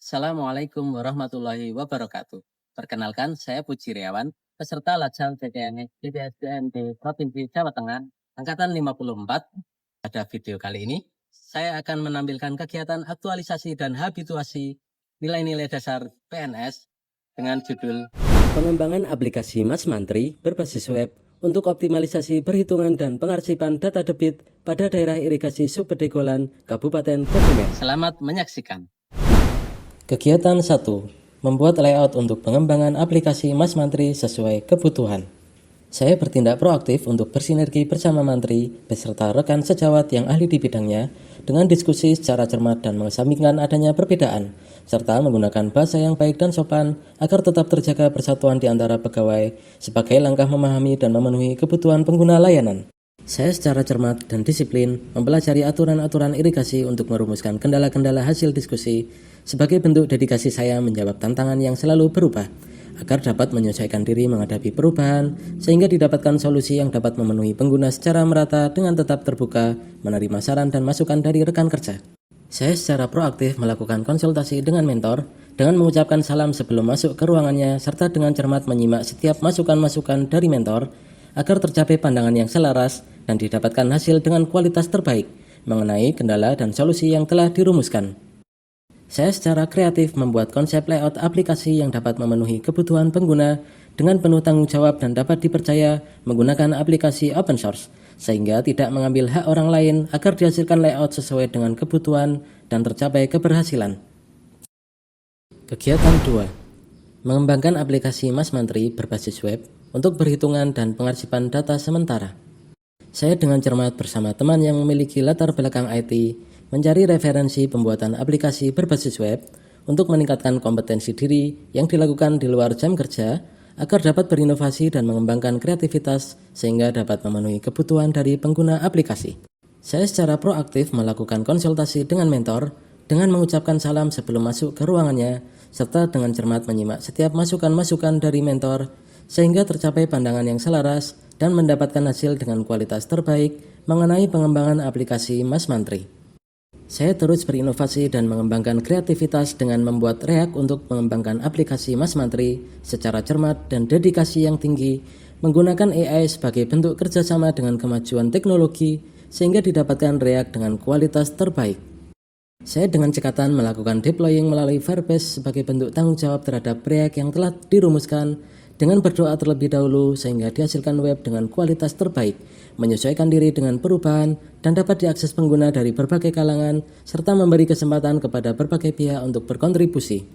Assalamualaikum warahmatullahi wabarakatuh. Perkenalkan, saya Puji Riawan, peserta Lajang PPSDN di Provinsi Jawa Tengah, Angkatan 54. Pada video kali ini, saya akan menampilkan kegiatan aktualisasi dan habituasi nilai-nilai dasar PNS dengan judul Pengembangan aplikasi Mas Mantri berbasis web untuk optimalisasi perhitungan dan pengarsipan data debit pada daerah irigasi Subbedegolan, Kabupaten Kebumen. Selamat menyaksikan. Kegiatan 1. Membuat layout untuk pengembangan aplikasi Mas Mantri sesuai kebutuhan. Saya bertindak proaktif untuk bersinergi bersama Mantri beserta rekan sejawat yang ahli di bidangnya dengan diskusi secara cermat dan mengesampingkan adanya perbedaan, serta menggunakan bahasa yang baik dan sopan agar tetap terjaga persatuan di antara pegawai sebagai langkah memahami dan memenuhi kebutuhan pengguna layanan. Saya secara cermat dan disiplin mempelajari aturan-aturan irigasi untuk merumuskan kendala-kendala hasil diskusi sebagai bentuk dedikasi saya menjawab tantangan yang selalu berubah agar dapat menyesuaikan diri menghadapi perubahan sehingga didapatkan solusi yang dapat memenuhi pengguna secara merata dengan tetap terbuka menerima saran dan masukan dari rekan kerja. Saya secara proaktif melakukan konsultasi dengan mentor dengan mengucapkan salam sebelum masuk ke ruangannya serta dengan cermat menyimak setiap masukan-masukan dari mentor agar tercapai pandangan yang selaras dan didapatkan hasil dengan kualitas terbaik mengenai kendala dan solusi yang telah dirumuskan. Saya secara kreatif membuat konsep layout aplikasi yang dapat memenuhi kebutuhan pengguna dengan penuh tanggung jawab dan dapat dipercaya menggunakan aplikasi open source, sehingga tidak mengambil hak orang lain agar dihasilkan layout sesuai dengan kebutuhan dan tercapai keberhasilan. Kegiatan 2. Mengembangkan aplikasi Mas Mantri berbasis web untuk perhitungan dan pengarsipan data sementara. Saya dengan cermat bersama teman yang memiliki latar belakang IT mencari referensi pembuatan aplikasi berbasis web untuk meningkatkan kompetensi diri yang dilakukan di luar jam kerja agar dapat berinovasi dan mengembangkan kreativitas sehingga dapat memenuhi kebutuhan dari pengguna aplikasi. Saya secara proaktif melakukan konsultasi dengan mentor dengan mengucapkan salam sebelum masuk ke ruangannya serta dengan cermat menyimak setiap masukan-masukan dari mentor sehingga tercapai pandangan yang selaras dan mendapatkan hasil dengan kualitas terbaik mengenai pengembangan aplikasi Mas Mantri. Saya terus berinovasi dan mengembangkan kreativitas dengan membuat React untuk mengembangkan aplikasi Mas Mantri secara cermat dan dedikasi yang tinggi, menggunakan AI sebagai bentuk kerjasama dengan kemajuan teknologi sehingga didapatkan React dengan kualitas terbaik. Saya dengan cekatan melakukan deploying melalui Firebase sebagai bentuk tanggung jawab terhadap React yang telah dirumuskan dengan berdoa terlebih dahulu sehingga dihasilkan web dengan kualitas terbaik, menyesuaikan diri dengan perubahan dan dapat diakses pengguna dari berbagai kalangan serta memberi kesempatan kepada berbagai pihak untuk berkontribusi.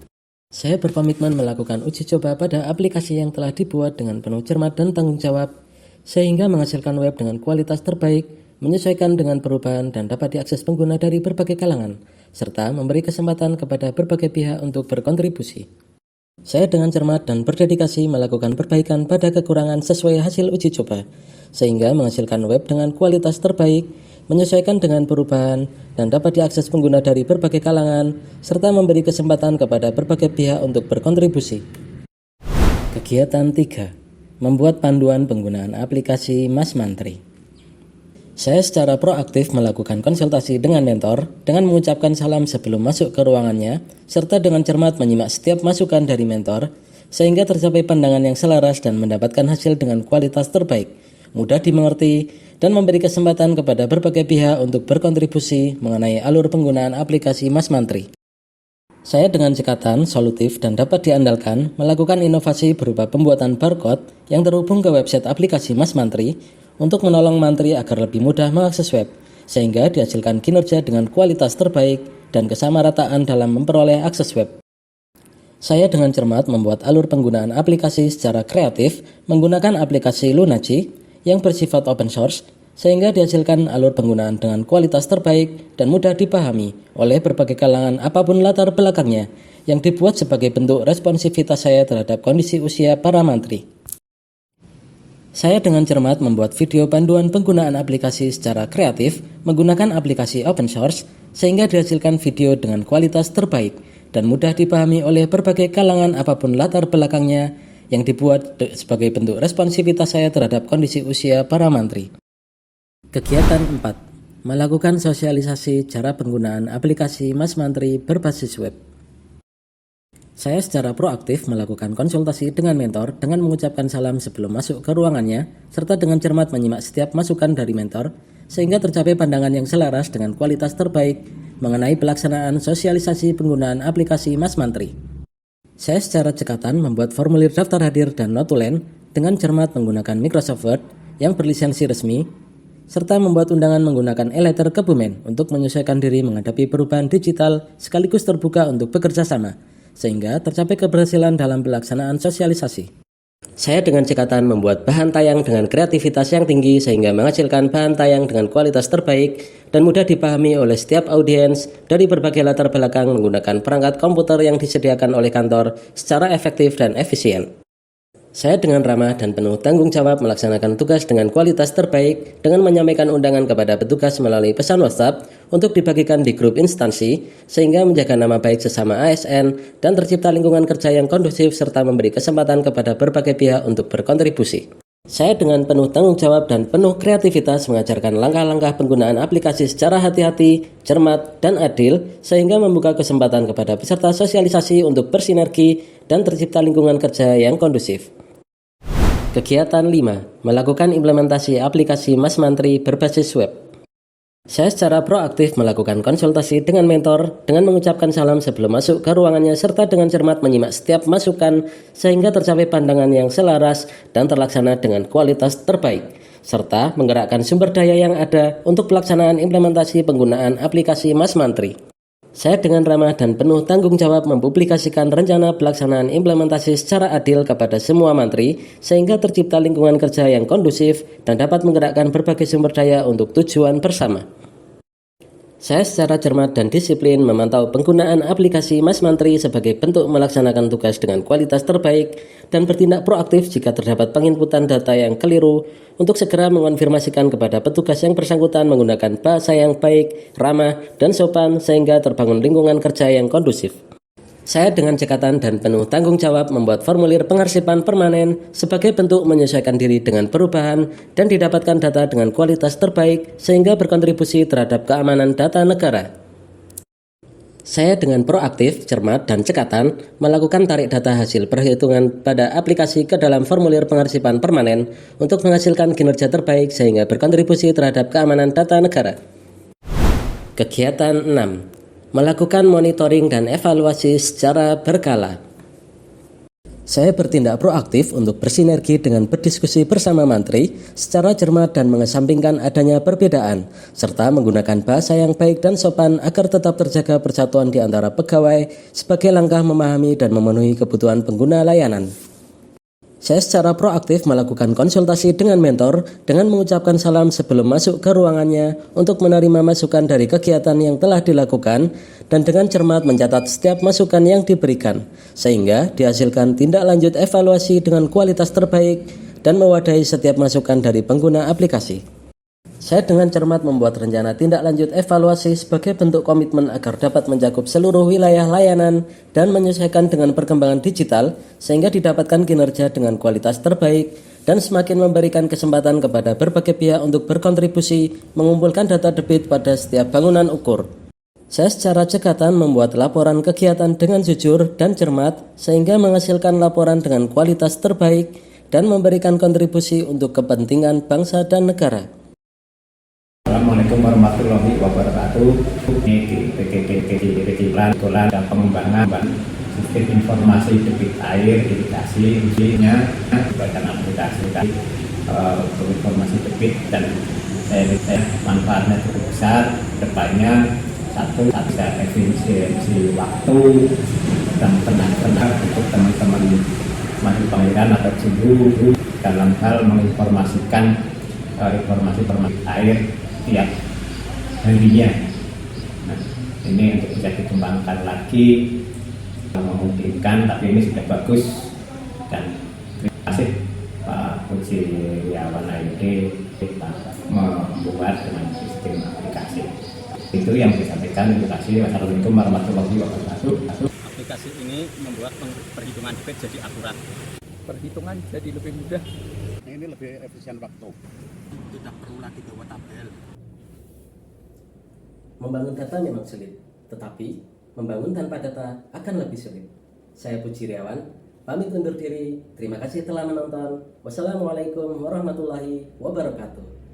Saya berkomitmen melakukan uji coba pada aplikasi yang telah dibuat dengan penuh cermat dan tanggung jawab sehingga menghasilkan web dengan kualitas terbaik, menyesuaikan dengan perubahan dan dapat diakses pengguna dari berbagai kalangan serta memberi kesempatan kepada berbagai pihak untuk berkontribusi. Saya dengan cermat dan berdedikasi melakukan perbaikan pada kekurangan sesuai hasil uji coba, sehingga menghasilkan web dengan kualitas terbaik, menyesuaikan dengan perubahan, dan dapat diakses pengguna dari berbagai kalangan, serta memberi kesempatan kepada berbagai pihak untuk berkontribusi. Kegiatan 3. Membuat panduan penggunaan aplikasi Mas Mantri. Saya secara proaktif melakukan konsultasi dengan mentor dengan mengucapkan salam sebelum masuk ke ruangannya serta dengan cermat menyimak setiap masukan dari mentor sehingga tercapai pandangan yang selaras dan mendapatkan hasil dengan kualitas terbaik, mudah dimengerti dan memberi kesempatan kepada berbagai pihak untuk berkontribusi mengenai alur penggunaan aplikasi Mas Mantri. Saya dengan cekatan, solutif dan dapat diandalkan melakukan inovasi berupa pembuatan barcode yang terhubung ke website aplikasi Mas Mantri untuk menolong Mantri agar lebih mudah mengakses web, sehingga dihasilkan kinerja dengan kualitas terbaik dan kesamarataan dalam memperoleh akses web. Saya dengan cermat membuat alur penggunaan aplikasi secara kreatif menggunakan aplikasi Lunacy yang bersifat open source, sehingga dihasilkan alur penggunaan dengan kualitas terbaik dan mudah dipahami oleh berbagai kalangan apapun latar belakangnya, yang dibuat sebagai bentuk responsivitas saya terhadap kondisi usia para Mantri. Saya dengan cermat membuat video panduan penggunaan aplikasi secara kreatif menggunakan aplikasi open source sehingga dihasilkan video dengan kualitas terbaik dan mudah dipahami oleh berbagai kalangan apapun latar belakangnya yang dibuat sebagai bentuk responsivitas saya terhadap kondisi usia para Mantri. Kegiatan 4. Melakukan sosialisasi cara penggunaan aplikasi Mas Mantri berbasis web. Saya secara proaktif melakukan konsultasi dengan mentor dengan mengucapkan salam sebelum masuk ke ruangannya, serta dengan cermat menyimak setiap masukan dari mentor, sehingga tercapai pandangan yang selaras dengan kualitas terbaik mengenai pelaksanaan sosialisasi penggunaan aplikasi Mas Mantri. Saya secara cekatan membuat formulir daftar hadir dan notulen dengan cermat menggunakan Microsoft Word yang berlisensi resmi, serta membuat undangan menggunakan e-letter Kebumen untuk menyesuaikan diri menghadapi perubahan digital sekaligus terbuka untuk bekerja sama, sehingga tercapai keberhasilan dalam pelaksanaan sosialisasi. Saya dengan cekatan membuat bahan tayang dengan kreativitas yang tinggi sehingga menghasilkan bahan tayang dengan kualitas terbaik dan mudah dipahami oleh setiap audiens dari berbagai latar belakang menggunakan perangkat komputer yang disediakan oleh kantor secara efektif dan efisien. Saya dengan ramah dan penuh tanggung jawab melaksanakan tugas dengan kualitas terbaik dengan menyampaikan undangan kepada petugas melalui pesan WhatsApp untuk dibagikan di grup instansi sehingga menjaga nama baik sesama ASN dan tercipta lingkungan kerja yang kondusif serta memberi kesempatan kepada berbagai pihak untuk berkontribusi. Saya dengan penuh tanggung jawab dan penuh kreativitas mengajarkan langkah-langkah penggunaan aplikasi secara hati-hati, cermat, dan adil sehingga membuka kesempatan kepada peserta sosialisasi untuk bersinergi dan tercipta lingkungan kerja yang kondusif. Kegiatan 5. Melakukan implementasi aplikasi Mas Mantri berbasis web. Saya secara proaktif melakukan konsultasi dengan mentor dengan mengucapkan salam sebelum masuk ke ruangannya serta dengan cermat menyimak setiap masukan sehingga tercapai pandangan yang selaras dan terlaksana dengan kualitas terbaik, serta menggerakkan sumber daya yang ada untuk pelaksanaan implementasi penggunaan aplikasi Mas Mantri. Saya dengan ramah dan penuh tanggung jawab mempublikasikan rencana pelaksanaan implementasi secara adil kepada semua mantri sehingga tercipta lingkungan kerja yang kondusif dan dapat menggerakkan berbagai sumber daya untuk tujuan bersama. Saya secara cermat dan disiplin memantau penggunaan aplikasi Mas Mantri sebagai bentuk melaksanakan tugas dengan kualitas terbaik dan bertindak proaktif jika terdapat penginputan data yang keliru untuk segera mengonfirmasikan kepada petugas yang bersangkutan menggunakan bahasa yang baik, ramah, dan sopan sehingga terbangun lingkungan kerja yang kondusif. Saya dengan cekatan dan penuh tanggung jawab membuat formulir pengarsipan permanen sebagai bentuk menyesuaikan diri dengan perubahan dan didapatkan data dengan kualitas terbaik sehingga berkontribusi terhadap keamanan data negara. Saya dengan proaktif, cermat, dan cekatan melakukan tarik data hasil perhitungan pada aplikasi ke dalam formulir pengarsipan permanen untuk menghasilkan kinerja terbaik sehingga berkontribusi terhadap keamanan data negara. Kegiatan 6. Melakukan monitoring dan evaluasi secara berkala. Saya bertindak proaktif untuk bersinergi dengan berdiskusi bersama mantri secara cermat dan mengesampingkan adanya perbedaan, serta menggunakan bahasa yang baik dan sopan agar tetap terjaga persatuan di antara pegawai sebagai langkah memahami dan memenuhi kebutuhan pengguna layanan. Saya secara proaktif melakukan konsultasi dengan mentor dengan mengucapkan salam sebelum masuk ke ruangannya untuk menerima masukan dari kegiatan yang telah dilakukan dan dengan cermat mencatat setiap masukan yang diberikan, sehingga dihasilkan tindak lanjut evaluasi dengan kualitas terbaik dan mewadahi setiap masukan dari pengguna aplikasi. Saya dengan cermat membuat rencana tindak lanjut evaluasi sebagai bentuk komitmen agar dapat mencakup seluruh wilayah layanan dan menyesuaikan dengan perkembangan digital sehingga didapatkan kinerja dengan kualitas terbaik dan semakin memberikan kesempatan kepada berbagai pihak untuk berkontribusi mengumpulkan data debit pada setiap bangunan ukur. Saya secara cekatan membuat laporan kegiatan dengan jujur dan cermat sehingga menghasilkan laporan dengan kualitas terbaik dan memberikan kontribusi untuk kepentingan bangsa dan negara. Assalamualaikum warahmatullahi wabarakatuh. Ini kecilan dan pengembangan sistem informasi debit air irigasi usianya sebagai aplikasi informasi debit dan saya manfaatnya cukup besar. Depannya satu bisa efisiensi waktu dan tenang untuk teman-teman mahasiswa pengairan atau guru dalam hal menginformasikan informasi air tiap harinya. Nah, ini untuk bisa dikembangkan lagi, memungkinkan, tapi ini sudah bagus dan terima kasih Pak Pujiawan AID membuat dengan sistem aplikasi. Itu yang saya sampaikan. Terima kasih. Wassalamualaikum warahmatullahi wabarakatuh. Aplikasi ini membuat perhitungan debit jadi akurat. Perhitungan jadi lebih mudah. Ini lebih efisien waktu. Tidak perlu lagi bawa tabel. Membangun data memang sulit, tetapi membangun tanpa data akan lebih sulit. Saya Puji Riawan, pamit undur diri. Terima kasih telah menonton. Wassalamualaikum warahmatullahi wabarakatuh.